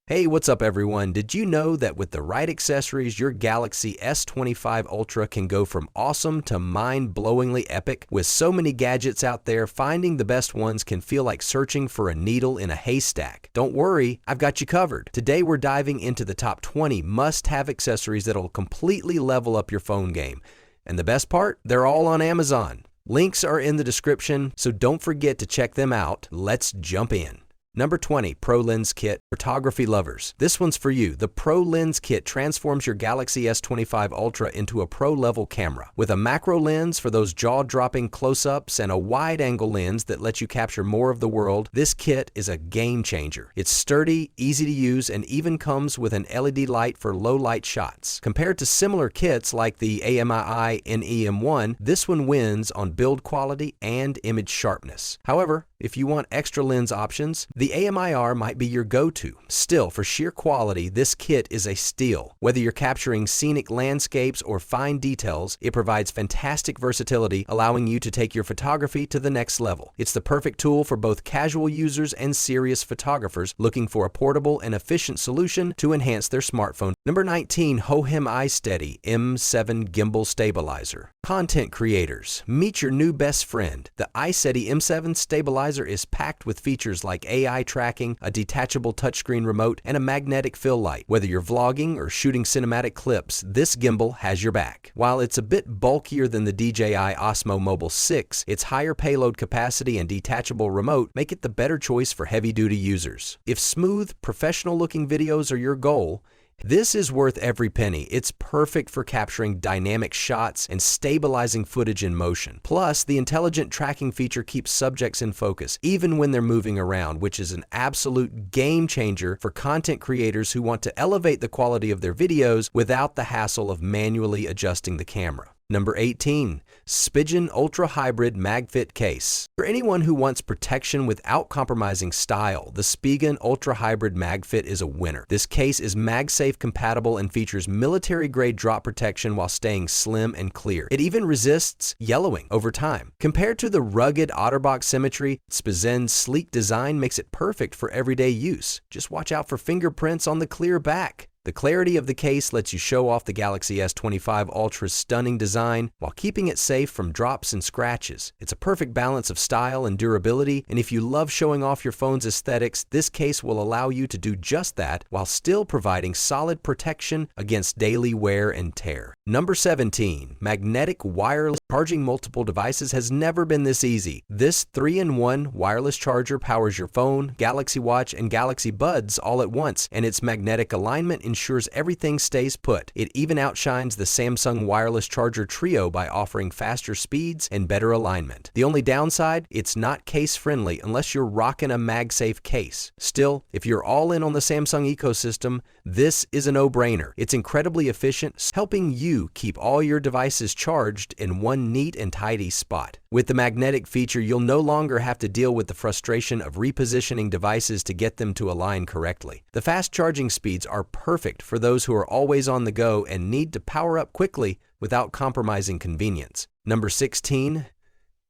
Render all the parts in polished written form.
Hey, what's up everyone? Did you know that with the right accessories, your Galaxy S25 Ultra can go from awesome to mind-blowingly epic? With so many gadgets out there, finding the best ones can feel like searching for a needle in a haystack. Don't worry, I've got you covered. Today we're diving into the top 20 must-have accessories that'll completely level up your phone game. And the best part? They're all on Amazon. Links are in the description, so don't forget to check them out. Let's jump in. Number 20, Pro Lens Kit. Photography lovers, this one's for you. The Pro Lens Kit transforms your Galaxy S25 Ultra into a pro-level camera. With a macro lens for those jaw-dropping close-ups and a wide-angle lens that lets you capture more of the world, this kit is a game-changer. It's sturdy, easy to use, and even comes with an LED light for low-light shots. Compared to similar kits like the AMI NEM1, this one wins on build quality and image sharpness. However, if you want extra lens options, the AMIR might be your go-to. Still, for sheer quality, this kit is a steal. Whether you're capturing scenic landscapes or fine details, it provides fantastic versatility, allowing you to take your photography to the next level. It's the perfect tool for both casual users and serious photographers looking for a portable and efficient solution to enhance their smartphone. Number 19, Hohem iSteady M7 Gimbal Stabilizer. Content creators, meet your new best friend. The iSteady M7 Stabilizer is packed with features like AI tracking, a detachable touchscreen remote, and a magnetic fill light. Whether you're vlogging or shooting cinematic clips, this gimbal has your back. While it's a bit bulkier than the DJI Osmo Mobile 6, its higher payload capacity and detachable remote make it the better choice for heavy-duty users. If smooth, professional-looking videos are your goal, this is worth every penny. It's perfect for capturing dynamic shots and stabilizing footage in motion. Plus, the intelligent tracking feature keeps subjects in focus, even when they're moving around, which is an absolute game changer for content creators who want to elevate the quality of their videos without the hassle of manually adjusting the camera. Number 18, Spigen Ultra Hybrid MagFit Case. For anyone who wants protection without compromising style, the Spigen Ultra Hybrid MagFit is a winner. This case is MagSafe compatible and features military-grade drop protection while staying slim and clear. It even resists yellowing over time. Compared to the rugged OtterBox symmetry, Spigen's sleek design makes it perfect for everyday use. Just watch out for fingerprints on the clear back. The clarity of the case lets you show off the Galaxy S25 Ultra's stunning design while keeping it safe from drops and scratches. It's a perfect balance of style and durability, and if you love showing off your phone's aesthetics, this case will allow you to do just that while still providing solid protection against daily wear and tear. Number 17, magnetic wireless. Charging multiple devices has never been this easy. This 3-in-1 wireless charger powers your phone, Galaxy Watch, and Galaxy Buds all at once, and its magnetic alignment ensures everything stays put. It even outshines the Samsung wireless charger trio by offering faster speeds and better alignment. The only downside, it's not case-friendly unless you're rocking a MagSafe case. Still, if you're all in on the Samsung ecosystem, this is a no-brainer. It's incredibly efficient, helping you keep all your devices charged in one neat and tidy spot. With the magnetic feature, you'll no longer have to deal with the frustration of repositioning devices to get them to align correctly. The fast charging speeds are perfect for those who are always on the go and need to power up quickly without compromising convenience. Number 16,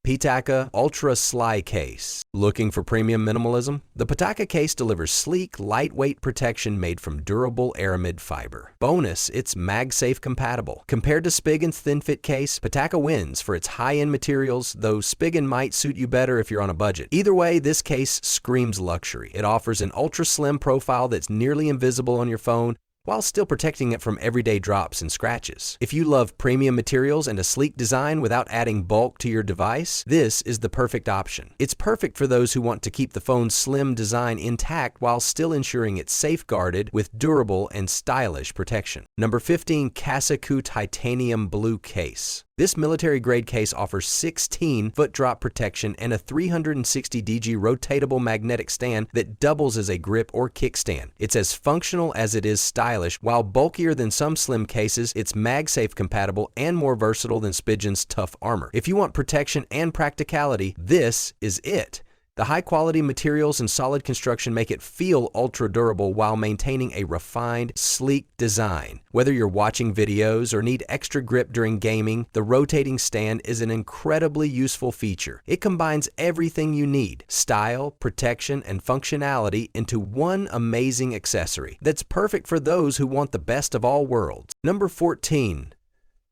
PITAKA Ultra Sly Case. Looking for premium minimalism? The PITAKA case delivers sleek, lightweight protection made from durable aramid fiber. Bonus, it's MagSafe compatible. Compared to Spigen's thin-fit case, PITAKA wins for its high-end materials, though Spigen might suit you better if you're on a budget. Either way, this case screams luxury. It offers an ultra-slim profile that's nearly invisible on your phone, while still protecting it from everyday drops and scratches. If you love premium materials and a sleek design without adding bulk to your device, this is the perfect option. It's perfect for those who want to keep the phone's slim design intact while still ensuring it's safeguarded with durable and stylish protection. Number 15, CASEKOO Titanium Blue Case. This military-grade case offers 16-foot drop protection and a 360 DG rotatable magnetic stand that doubles as a grip or kickstand. It's as functional as it is stylish. While bulkier than some slim cases, it's MagSafe compatible and more versatile than Spigen's tough armor. If you want protection and practicality, this is it. The high-quality materials and solid construction make it feel ultra-durable while maintaining a refined, sleek design. Whether you're watching videos or need extra grip during gaming, the rotating stand is an incredibly useful feature. It combines everything you need: style, protection, and functionality into one amazing accessory that's perfect for those who want the best of all worlds. Number 14.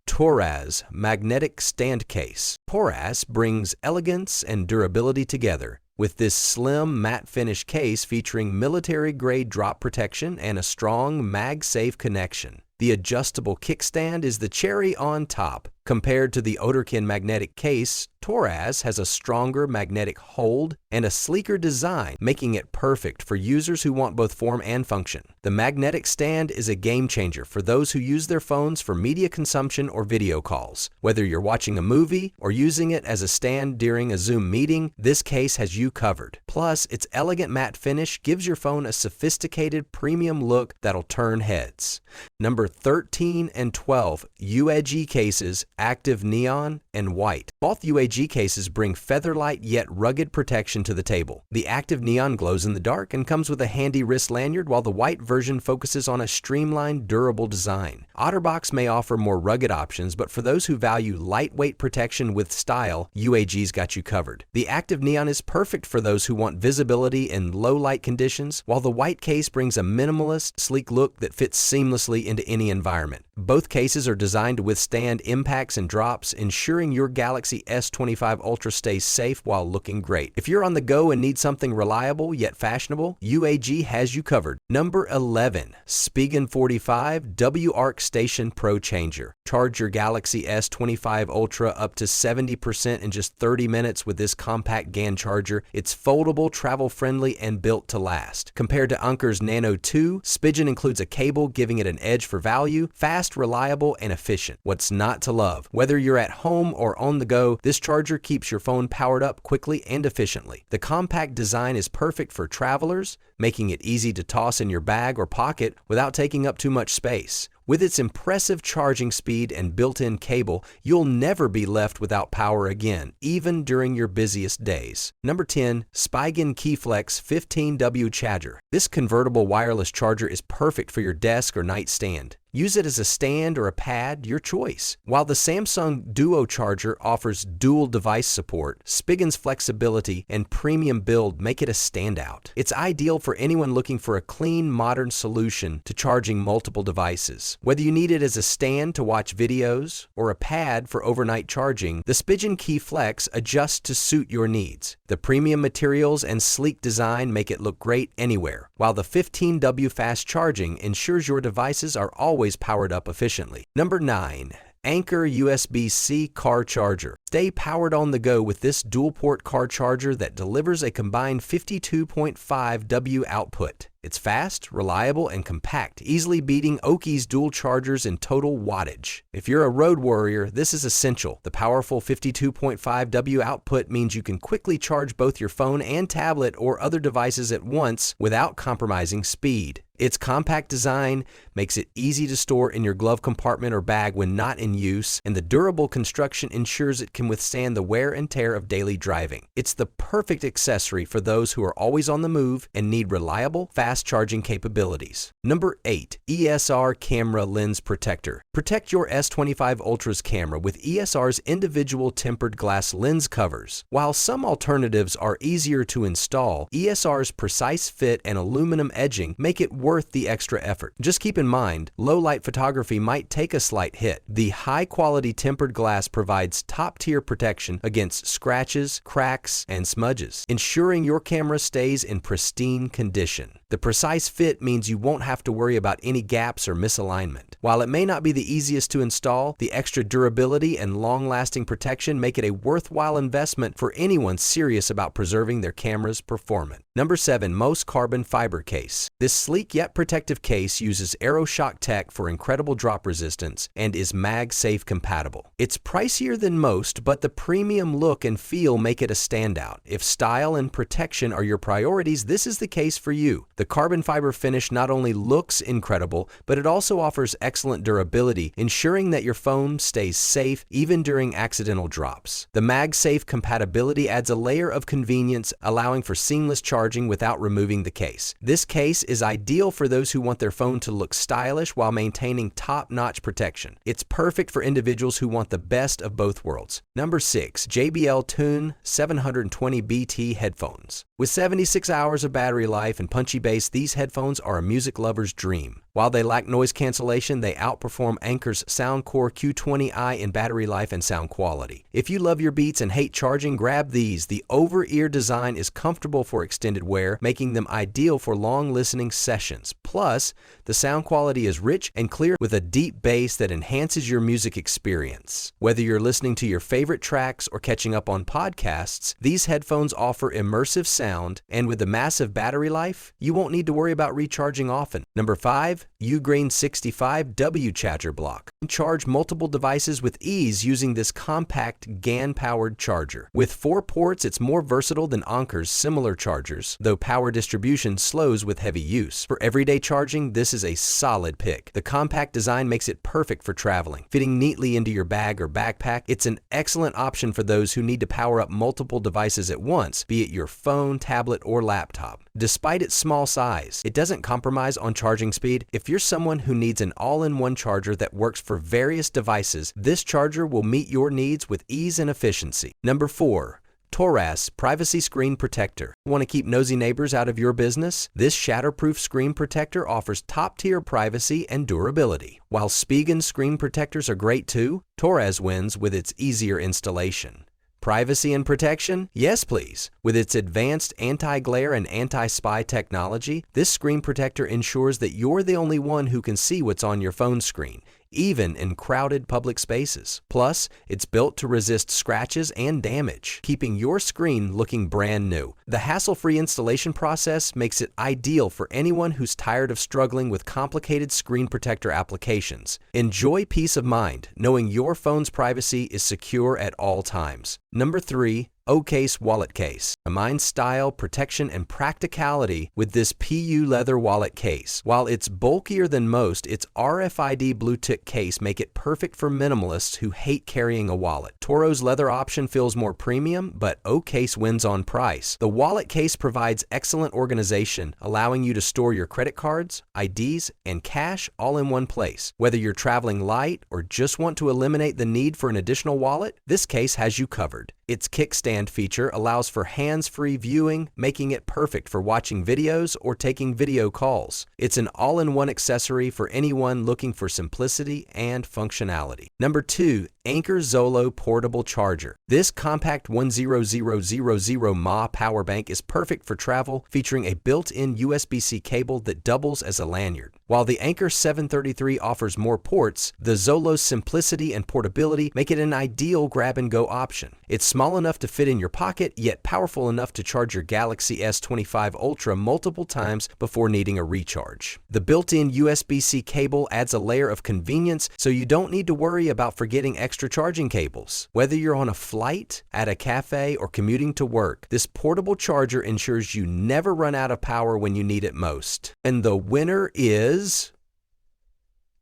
TORRAS Magnetic Stand Case. TORRAS brings elegance and durability together with this slim matte finish case featuring military-grade drop protection and a strong MagSafe connection. The adjustable kickstand is the cherry on top. Compared to the Odorkin magnetic case, TORRAS has a stronger magnetic hold and a sleeker design, making it perfect for users who want both form and function. The magnetic stand is a game changer for those who use their phones for media consumption or video calls. Whether you're watching a movie or using it as a stand during a Zoom meeting, this case has you covered. Plus, its elegant matte finish gives your phone a sophisticated premium look that'll turn heads. Number 13 and 12, UAG cases, active neon and white. Both UAG cases bring featherlight yet rugged protection to the table. The active neon glows in the dark and comes with a handy wrist lanyard, while the white version focuses on a streamlined, durable design. OtterBox may offer more rugged options, but for those who value lightweight protection with style, UAG's got you covered. The active neon is perfect for those who want visibility in low light conditions, while the white case brings a minimalist, sleek look that fits seamlessly into any environment. Both cases are designed to withstand impacts and drops, ensuring your Galaxy S25 Ultra stays safe while looking great. If you're on the go and need something reliable yet fashionable, UAG has you covered. Number 11, Spigen 45 W ArcStation Pro Changer. Charge your Galaxy S25 Ultra up to 70% in just 30 minutes with this compact GAN charger. It's foldable, travel-friendly, and built to last. Compared to Anker's Nano 2, Spigen includes a cable, giving it an edge for value, fast, reliable, and efficient. What's not to love? Whether you're at home or on the go, this charger keeps your phone powered up quickly and efficiently. The compact design is perfect for travelers, making it easy to toss in your bag or pocket without taking up too much space. With its impressive charging speed and built-in cable, you'll never be left without power again, even during your busiest days. Number 10, Spigen KeyFlex 15W Charger. This convertible wireless charger is perfect for your desk or nightstand. Use it as a stand or a pad, your choice. While the Samsung Duo charger offers dual device support, Spigen's flexibility and premium build make it a standout. It's ideal for anyone looking for a clean, modern solution to charging multiple devices. Whether you need it as a stand to watch videos or a pad for overnight charging, the Spigen KeyFlex adjusts to suit your needs. The premium materials and sleek design make it look great anywhere, while the 15W fast charging ensures your devices are always powered up efficiently. Number 9. Anker USB-C car charger. Stay powered on the go with this dual-port car charger that delivers a combined 52.5 W output. It's fast, reliable, and compact, easily beating OCASE dual chargers in total wattage. If you're a road warrior, this is essential. The powerful 52.5 W output means you can quickly charge both your phone and tablet or other devices at once without compromising speed. Its compact design makes it easy to store in your glove compartment or bag when not in use, and the durable construction ensures it can withstand the wear and tear of daily driving. It's the perfect accessory for those who are always on the move and need reliable, fast charging capabilities. Number 8. ESR Camera Lens Protector. Protect your S25 Ultra's camera with ESR's individual tempered glass lens covers. While some alternatives are easier to install, ESR's precise fit and aluminum edging make it worth the extra effort. Just keep in mind, low light photography might take a slight hit. The high quality tempered glass provides top tier protection against scratches, cracks, and smudges, ensuring your camera stays in pristine condition. The precise fit means you won't have to worry about any gaps or misalignment. While it may not be the easiest to install, the extra durability and long-lasting protection make it a worthwhile investment for anyone serious about preserving their camera's performance. Number 7. Mous Carbon Fiber Case. This sleek yet protective case uses AeroShock tech for incredible drop resistance and is MagSafe compatible. It's pricier than most, most, but the premium look and feel make it a standout. If style and protection are your priorities, this is the case for you. The carbon fiber finish not only looks incredible, but it also offers excellent durability, ensuring that your phone stays safe even during accidental drops. The MagSafe compatibility adds a layer of convenience, allowing for seamless charging without removing the case. This case is ideal for those who want their phone to look stylish while maintaining top-notch protection. It's perfect for individuals who want the best of both worlds. Number 6. JBL Tune 720BT headphones. With 76 hours of battery life and punchy bass, these headphones are a music lover's dream. While they lack noise cancellation, they outperform Anker's Soundcore Q20i in battery life and sound quality. If you love your beats and hate charging, grab these. The over-ear design is comfortable for extended wear, making them ideal for long listening sessions. Plus, the sound quality is rich and clear with a deep bass that enhances your music experience. Whether you're listening to your favorite tracks or catching up on podcasts, these headphones offer immersive sound, and with the massive battery life, you won't need to worry about recharging often. Number 5. UGREEN 65W charger block. Charge multiple devices with ease using this compact GAN-powered charger. With 4 ports, it's more versatile than Anker's similar chargers, though power distribution slows with heavy use. For everyday charging, this is a solid pick. The compact design makes it perfect for traveling. Fitting neatly into your bag or backpack, it's an excellent option for those who need to power up multiple devices at once, be it your phone, tablet, or laptop. Despite its small size, it doesn't compromise on charging speed. If you're someone who needs an all-in-one charger that works for various devices, this charger will meet your needs with ease and efficiency. Number 4. TORRAS Privacy Screen Protector. Want to keep nosy neighbors out of your business? This shatterproof screen protector offers top-tier privacy and durability. While Spigen screen protectors are great too, TORRAS wins with its easier installation. Privacy and protection? Yes, please. With its advanced anti-glare and anti-spy technology, this screen protector ensures that you're the only one who can see what's on your phone screen, even in crowded public spaces. Plus, it's built to resist scratches and damage, keeping your screen looking brand new. The hassle-free installation process makes it ideal for anyone who's tired of struggling with complicated screen protector applications. Enjoy peace of mind knowing your phone's privacy is secure at all times. Number 3. OCASE wallet case. Combine style, protection, and practicality with this PU leather wallet case. While it's bulkier than most, its RFID blue tick case make it perfect for minimalists who hate carrying a wallet. Toro's leather option feels more premium, but OCASE wins on price. The wallet case provides excellent organization, allowing you to store your credit cards, IDs, and cash all in one place. Whether you're traveling light or just want to eliminate the need for an additional wallet, this case has you covered. Its kickstand feature allows for hands-free viewing, making it perfect for watching videos or taking video calls. It's an all-in-one accessory for anyone looking for simplicity and functionality. Number 2. Anker Zolo Portable Charger. This compact 10000 mAh power bank is perfect for travel, featuring a built-in USB-C cable that doubles as a lanyard. While the Anker 733 offers more ports, the Zolo's simplicity and portability make it an ideal grab-and-go option. It's small enough to fit in your pocket, yet powerful enough to charge your Galaxy S25 Ultra multiple times before needing a recharge. The built-in USB-C cable adds a layer of convenience, so you don't need to worry about forgetting extra charging cables. Whether you're on a flight, at a cafe, or commuting to work, this portable charger ensures you never run out of power when you need it most. And the winner is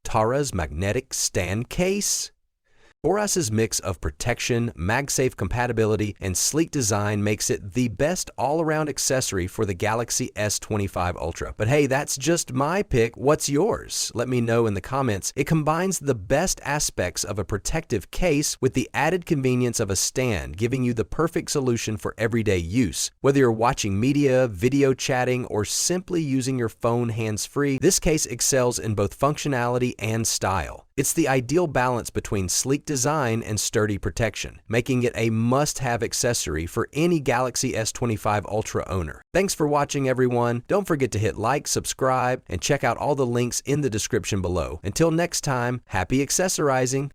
TORRAS magnetic stand case. TORRAS's mix of protection, MagSafe compatibility, and sleek design makes it the best all-around accessory for the Galaxy S25 Ultra. But hey, that's just my pick. What's yours? Let me know in the comments. It combines the best aspects of a protective case with the added convenience of a stand, giving you the perfect solution for everyday use. Whether you're watching media, video chatting, or simply using your phone hands-free, this case excels in both functionality and style. It's the ideal balance between sleek design and sturdy protection, making it a must-have accessory for any Galaxy S25 Ultra owner. Thanks for watching, everyone. Don't forget to hit like, subscribe, and check out all the links in the description below. Until next time, happy accessorizing!